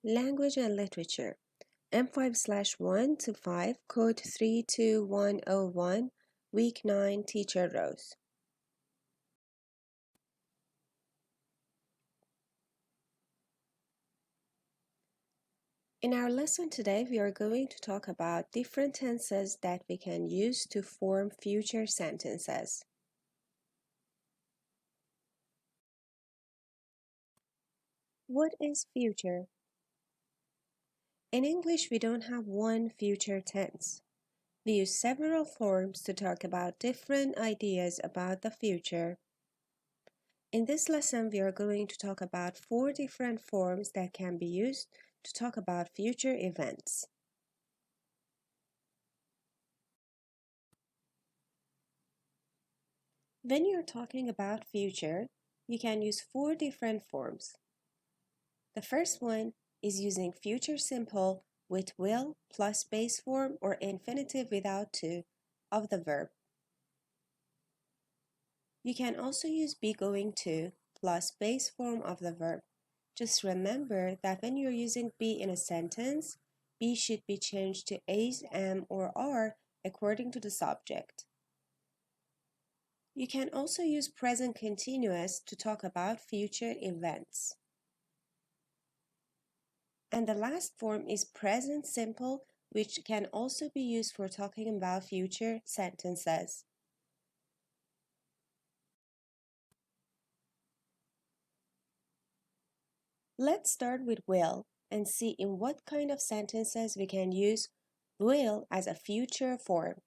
Language and Literature, M5/1 to 5, Code 32101, Week 9, Teacher Rose. In our lesson today, we are going to talk about different tenses that we can use to form future sentences. What is future? In English, we don't have one future tense. We use several forms to talk about different ideas about the future. In this lesson, we are going to talk about 4 different forms that can be used to talk about future events. When you're talking about future, you can use 4 different forms. The first one is using future simple with will plus base form or infinitive without to of the verb. You can also use be going to plus base form of the verb. Just remember that when you're using be in a sentence, be should be changed to is, am, or are according to the subject. You can also use present continuous to talk about future events. And the last form is present simple, which can also be used for talking about future sentences. Let's start with will and see in what kind of sentences we can use will as a future form.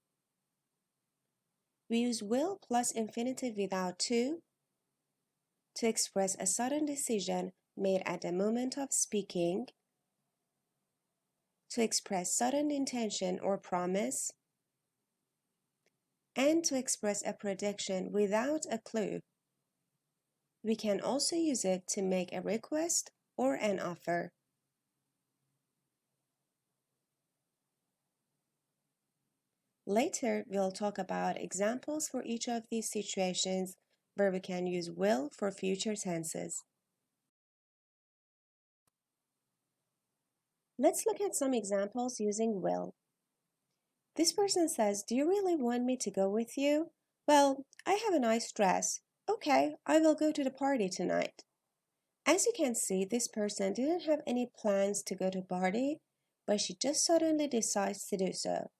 We use will plus infinitive without to express a sudden decision made at the moment of speaking, to express sudden intention or promise, and to express a prediction without a clue. We can also use it to make a request or an offer. Later, we'll talk about examples for each of these situations where we can use will for future tenses. Let's look at some examples using will. This person says, "Do you really want me to go with you?" "Well, I have a nice dress. Okay, I will go to the party tonight." As you can see, this person didn't have any plans to go to a party, but she just suddenly decides to do so.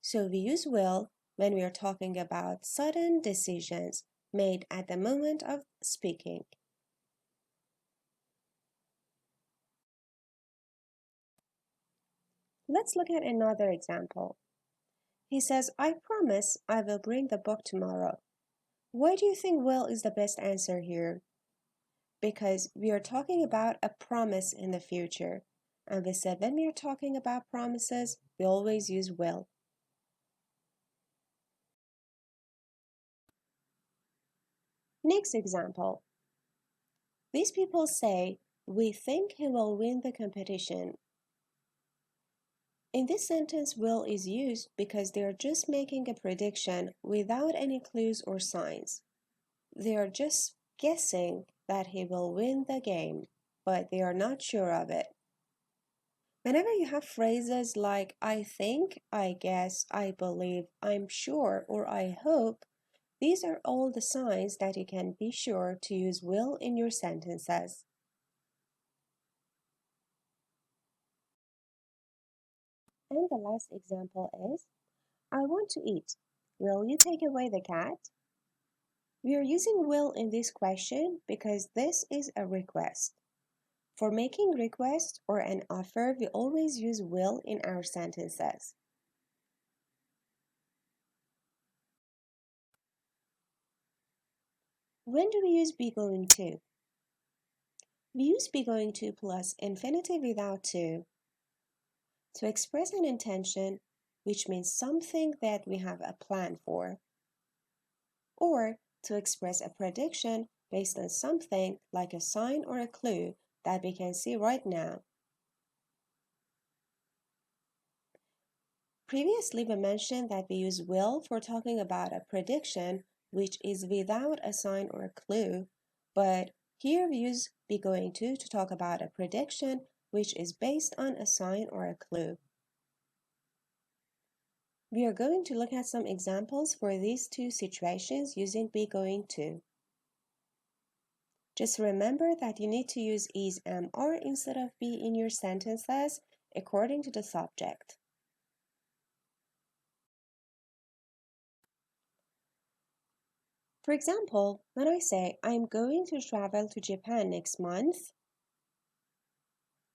So we use will when we are talking about sudden decisions made at the moment of speaking. Let's look at another example. He says, "I promise I will bring the book tomorrow." Why do you think will is the best answer here? Because we are talking about a promise in the future. And we said when we are talking about promises, we always use will. Next example. These people say, "We think he will win the competition." In this sentence, will is used because they are just making a prediction without any clues or signs. They are just guessing that he will win the game, but they are not sure of it. Whenever you have phrases like "I think," "I guess," "I believe," "I'm sure," or "I hope," these are all the signs that you can be sure to use will in your sentences. And the last example is, "I want to eat. Will you take away the cat?" We are using will in this question because this is a request. For making request or an offer, we always use will in our sentences. When do we use be going to? We use be going to plus infinitive without to express an intention, which means something that we have a plan for, or to express a prediction based on something like a sign or a clue that we can see right now. Previously, we mentioned that we use will for talking about a prediction which is without a sign or a clue, but here we use be going to talk about a prediction which is based on a sign or a clue. We are going to look at some examples for these two situations using be going to. Just remember that you need to use is, am, are instead of be in your sentences according to the subject. For example, when I say I'm going to travel to Japan next month,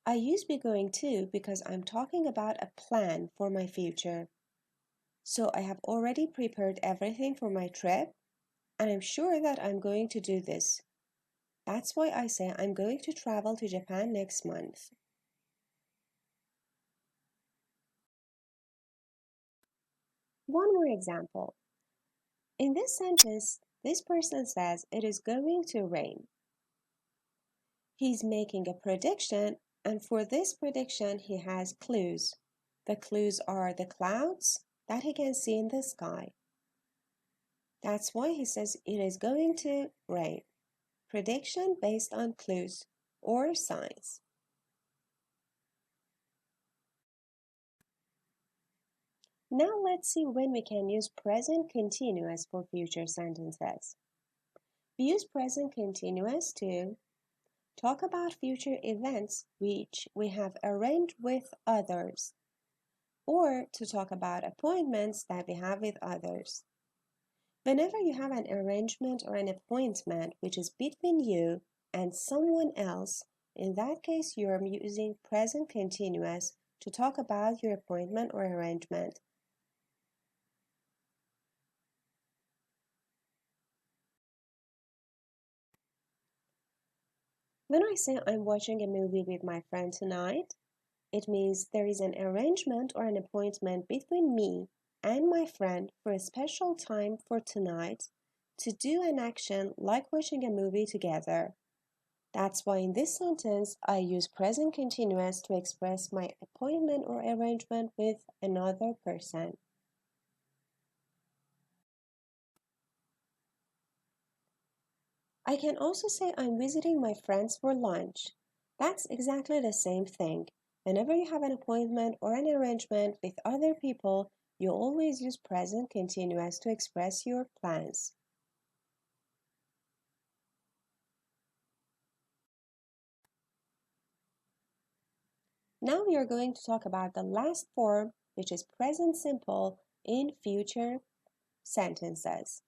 I use be going to because I'm talking about a plan for my future. So I have already prepared everything for my trip, and I'm sure that I'm going to do this. That's why I say I'm going to travel to Japan next month. One more example. In this sentence, this person says it is going to rain. He's making a prediction, and for this prediction, he has clues. The clues are the clouds that he can see in the sky. That's why he says it is going to rain. Prediction based on clues or signs. Now let's see when we can use present continuous for future sentences. We use present continuous to talk about future events which we have arranged with others, or to talk about appointments that we have with others. Whenever you have an arrangement or an appointment which is between you and someone else, in that case you are using present continuous to talk about your appointment or arrangement. When I say I'm watching a movie with my friend tonight, it means there is an arrangement or an appointment between me and my friend for a special time for tonight to do an action like watching a movie together. That's why in this sentence I use present continuous to express my appointment or arrangement with another person. I can also say I'm visiting my friends for lunch. That's exactly the same thing. Whenever you have an appointment or an arrangement with other people, you always use present continuous to express your plans. Now we are going to talk about the last form, which is present simple in future sentences.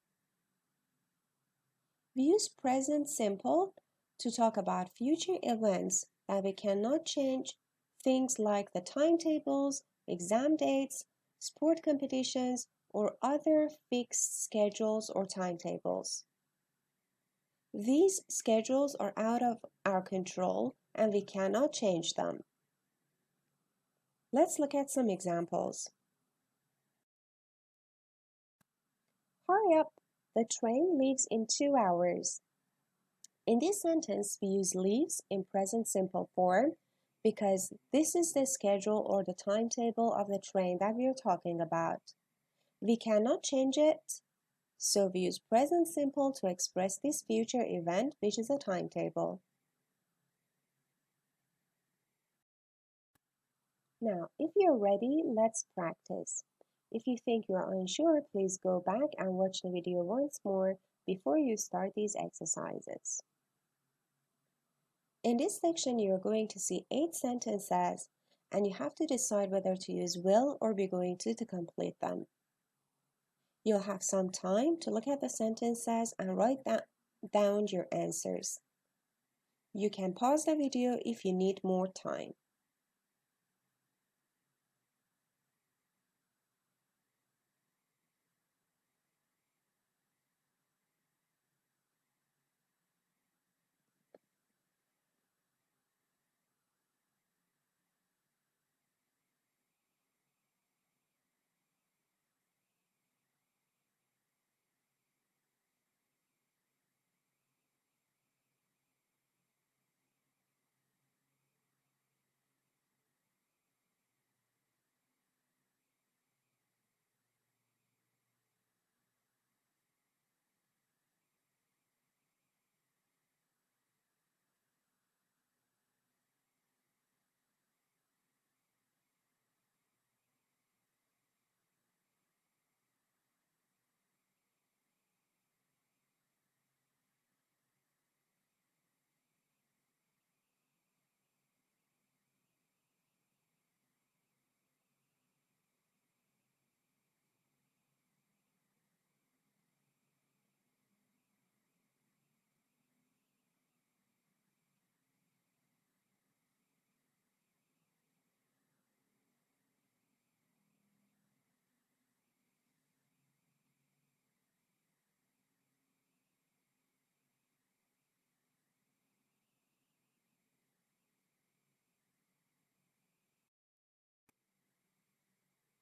We use present simple to talk about future events that we cannot change, things like the timetables, exam dates, sport competitions, or other fixed schedules or timetables. These schedules are out of our control and we cannot change them. Let's look at some examples. Hurry up! The train leaves in 2 hours. In this sentence, we use leaves in present simple form because this is the schedule or the timetable of the train that we are talking about. We cannot change it, so we use present simple to express this future event, which is a timetable. Now, if you're ready, let's practice. If you think you're unsure, please go back and watch the video once more before you start these exercises. In this section, you're going to see 8 sentences, and you have to decide whether to use will or be going to complete them. You'll have some time to look at the sentences and write down your answers. You can pause the video if you need more time.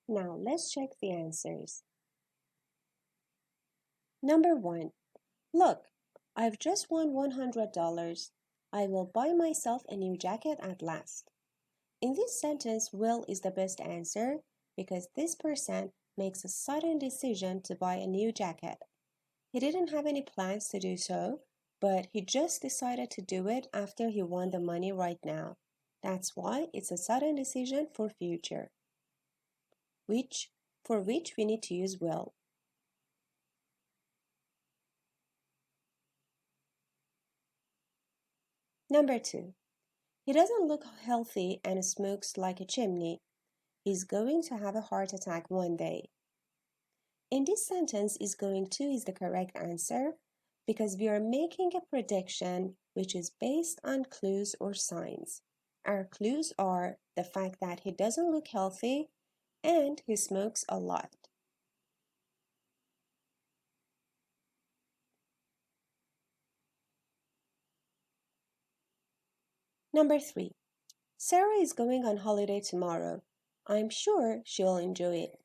Now let's check the answers. Number 1. Look, I've just won $100. I will buy myself a new jacket at last. In this sentence, will is the best answer because this person makes a sudden decision to buy a new jacket. He didn't have any plans to do so, but he just decided to do it after he won the money right now. That's why it's a sudden decision for future, for which we need to use will. Number 2. He doesn't look healthy and smokes like a chimney. He's going to have a heart attack one day. In this sentence, is going to is the correct answer because we are making a prediction which is based on clues or signs. Our clues are the fact that he doesn't look healthy and he smokes a lot. Number 3. Sarah is going on holiday tomorrow. I'm sure she'll enjoy it.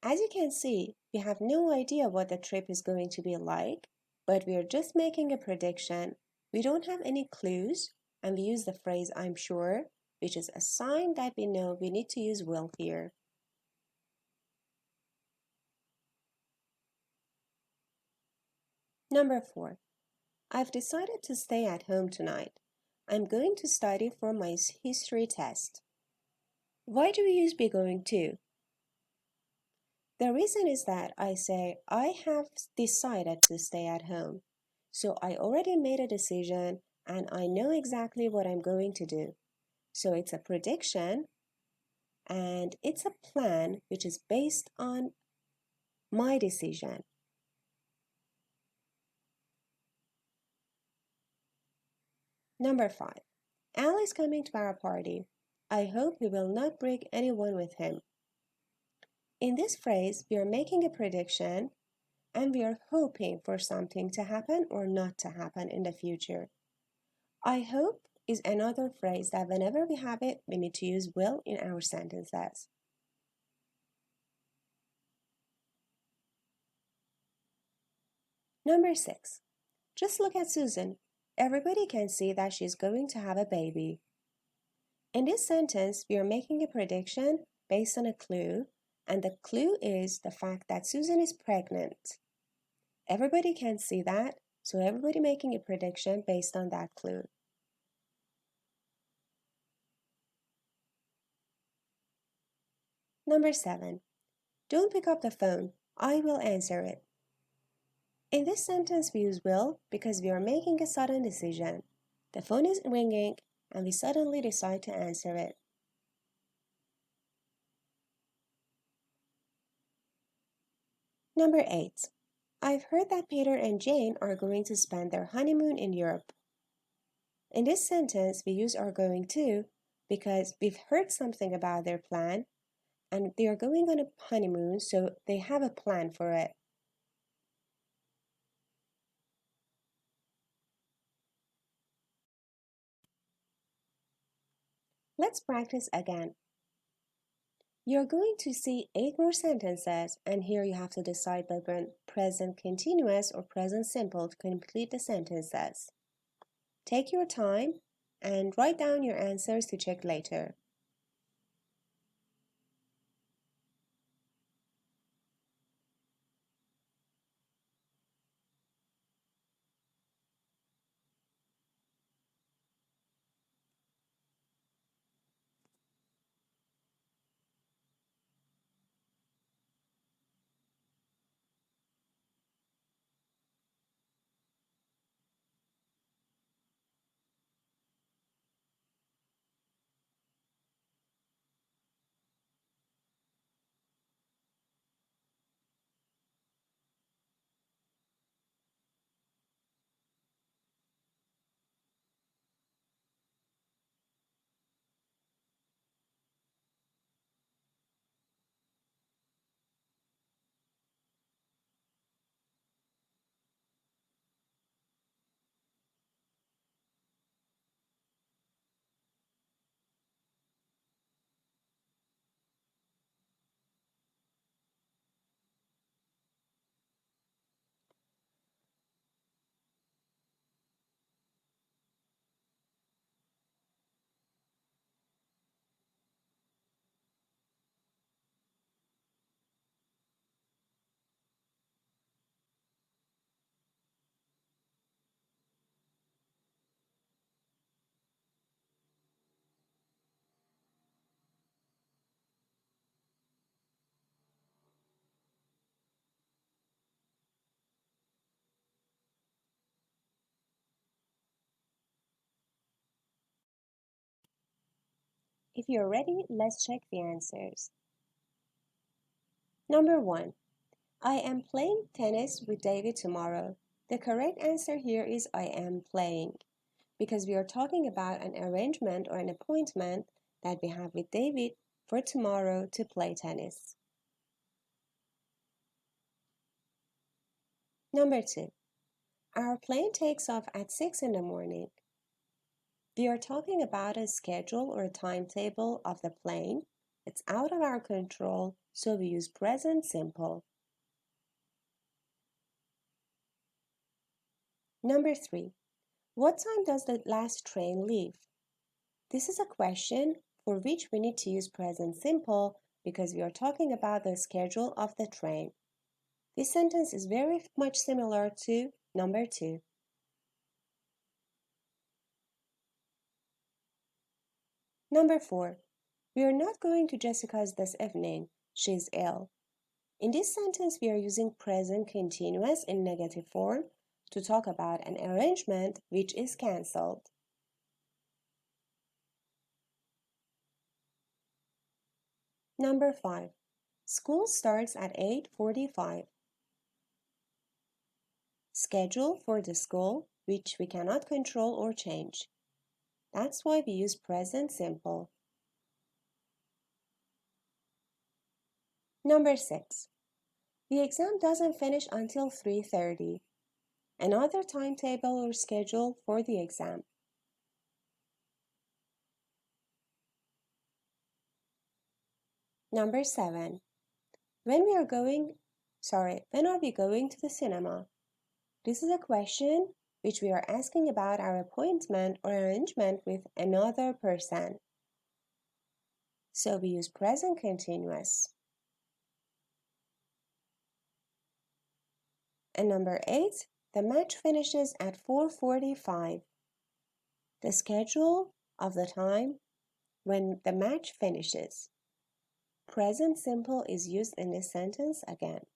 As you can see, we have no idea what the trip is going to be like, but we are just making a prediction. We don't have any clues, and we use the phrase I'm sure, which is a sign that we know we need to use will here. Number 4. I've decided to stay at home tonight. I'm going to study for my history test. Why do we use be going to? The reason is that I say I have decided to stay at home. So I already made a decision and I know exactly what I'm going to do. So it's a prediction and it's a plan which is based on my decision. Number 5. Al is coming to our party. I hope he will not bring anyone with him. In this phrase, we are making a prediction and we are hoping for something to happen or not to happen in the future. I hope is another phrase that whenever we have it, we need to use will in our sentences. Number 6. Just look at Susan. Everybody can see that she's going to have a baby. In this sentence, we are making a prediction based on a clue, and the clue is the fact that Susan is pregnant. Everybody can see that, so everybody making a prediction based on that clue. Number 7. Don't pick up the phone. I will answer it. In this sentence, we use will because we are making a sudden decision. The phone is ringing and we suddenly decide to answer it. Number 8. I've heard that Peter and Jane are going to spend their honeymoon in Europe. In this sentence, we use are going to because we've heard something about their plan and they are going on a honeymoon, so they have a plan for it. Let's practice again. You're going to see 8 more sentences, and here you have to decide between present continuous or present simple to complete the sentences. Take your time and write down your answers to check later. If you're ready, let's check the answers. Number 1. I am playing tennis with David tomorrow. The correct answer here is I am playing, because we are talking about an arrangement or an appointment that we have with David for tomorrow to play tennis. Number 2. Our plane takes off at 6 in the morning. We are talking about a schedule or a timetable of the plane. It's out of our control, so we use present simple. Number 3. What time does the last train leave? This is a question for which we need to use present simple because we are talking about the schedule of the train. This sentence is very much similar to number 2. Number 4. We are not going to Jessica's this evening. She's ill. In this sentence, we are using present continuous in negative form to talk about an arrangement which is cancelled. Number 5. School starts at 8:45. Schedule for the school which we cannot control or change. That's why we use present simple. Number 6. The exam doesn't finish until 3:30. Another timetable or schedule for the exam. Number 7. When are we going to the cinema? This is a question which we are asking about our appointment or arrangement with another person. So we use present continuous. And number 8, the match finishes at 4:45. The schedule of the time when the match finishes. Present simple is used in this sentence again.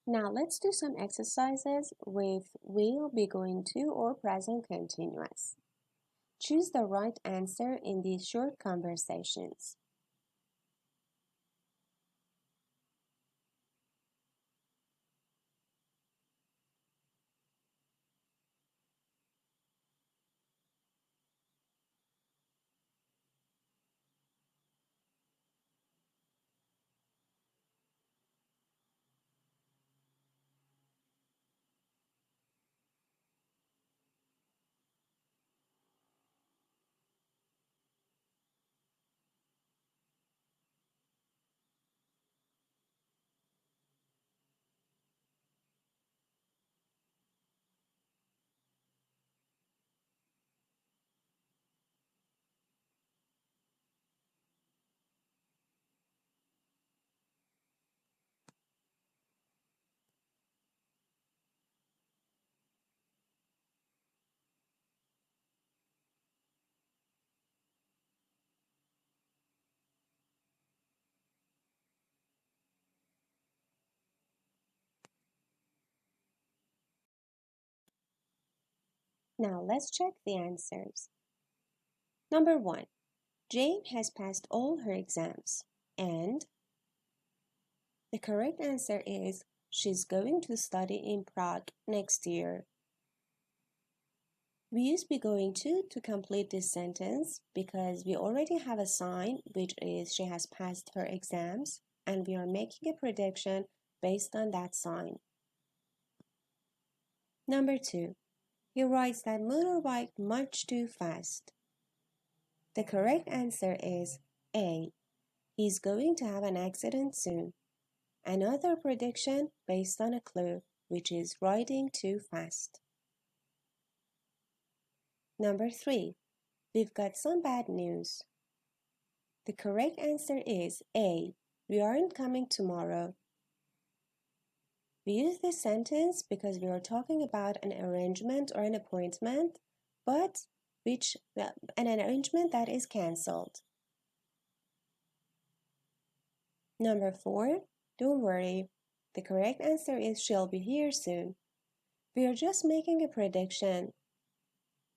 Now let's do some exercises with will be going to or present continuous. Choose the right answer in these short conversations. Now let's check the answers. Number 1. Jane has passed all her exams. And the correct answer is she's going to study in Prague next year. We use be going to complete this sentence because we already have a sign which is she has passed her exams and we are making a prediction based on that sign. Number 2. He rides that motorbike much too fast. The correct answer is A. He's going to have an accident soon. Another prediction based on a clue, which is riding too fast. Number 3. We've got some bad news. The correct answer is A. We aren't coming tomorrow. We use this sentence because we are talking about an arrangement or an appointment, but an arrangement that is cancelled. Number 4. Don't worry. The correct answer is she'll be here soon. We are just making a prediction.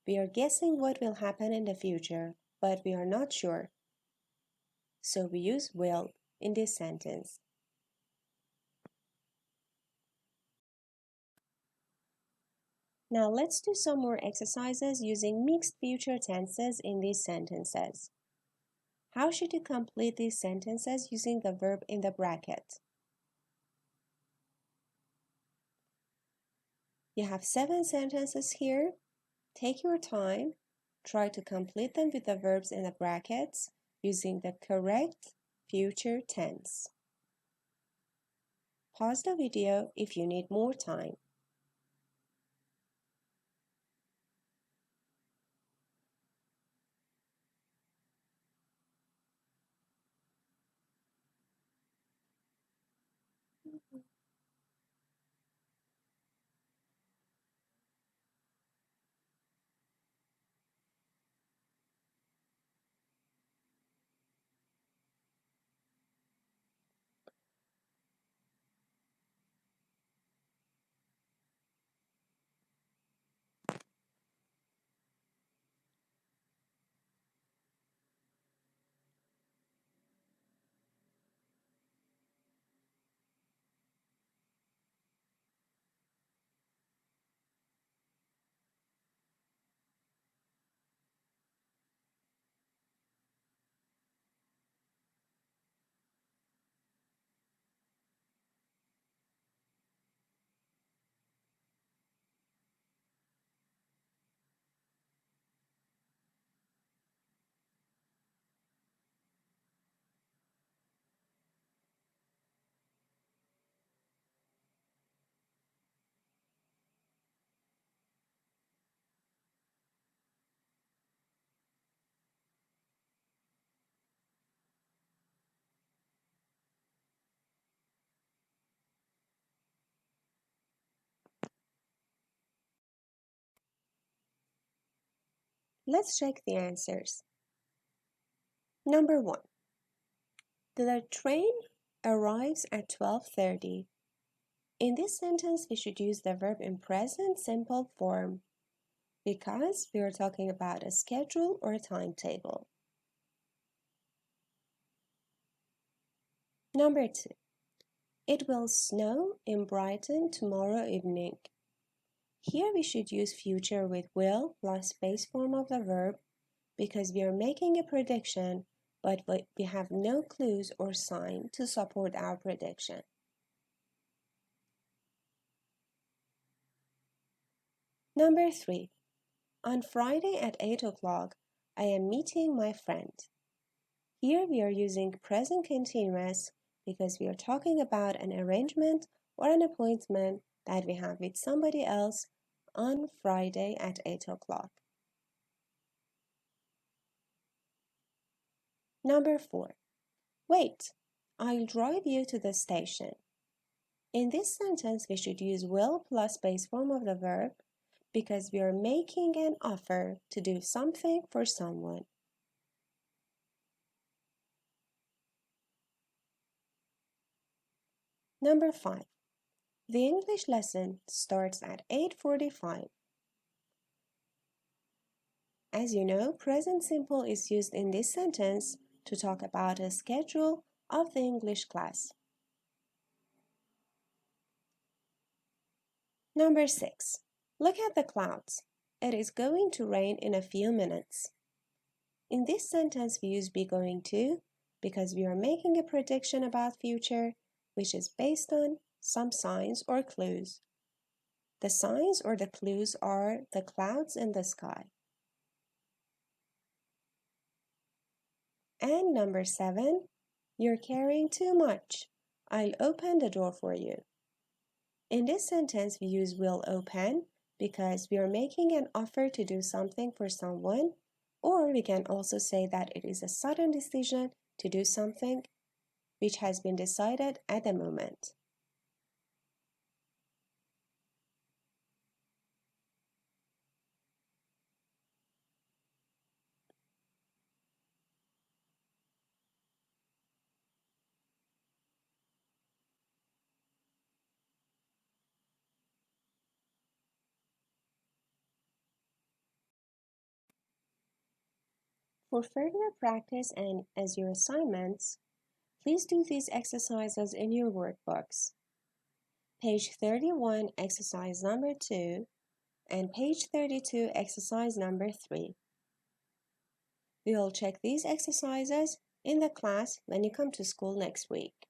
We are guessing what will happen in the future, but we are not sure. So we use will in this sentence. Now let's do some more exercises using mixed future tenses in these sentences. How should you complete these sentences using the verb in the bracket? You have 7 sentences here. Take your time. Try to complete them with the verbs in the brackets using the correct future tense. Pause the video if you need more time. Let's check the answers. Number 1. The train arrives at 12:30. In this sentence, we should use the verb in present simple form because we are talking about a schedule or a timetable. Number 2. It will snow in Brighton tomorrow evening. Here we should use future with will plus base form of the verb because we are making a prediction, but we have no clues or sign to support our prediction. Number 3. On Friday at 8 o'clock, I am meeting my friend. Here we are using present continuous because we are talking about an arrangement or an appointment that we have with somebody else on Friday at 8 o'clock. Number 4. Wait, I'll drive you to the station. In this sentence, we should use will plus base form of the verb because we are making an offer to do something for someone. Number 5. The English lesson starts at 8:45. As you know, present simple is used in this sentence to talk about a schedule of the English class. Number 6. Look at the clouds. It is going to rain in a few minutes. In this sentence, we use be going to because we are making a prediction about future, which is based on some signs or clues. The signs or the clues are the clouds in the sky. And number 7, you're carrying too much. I'll open the door for you. In this sentence, we use will open because we are making an offer to do something for someone, or we can also say that it is a sudden decision to do something which has been decided at the moment. For further practice and as your assignments, please do these exercises in your workbooks. Page 31, exercise number 2, and page 32, exercise number 3. We will check these exercises in the class when you come to school next week.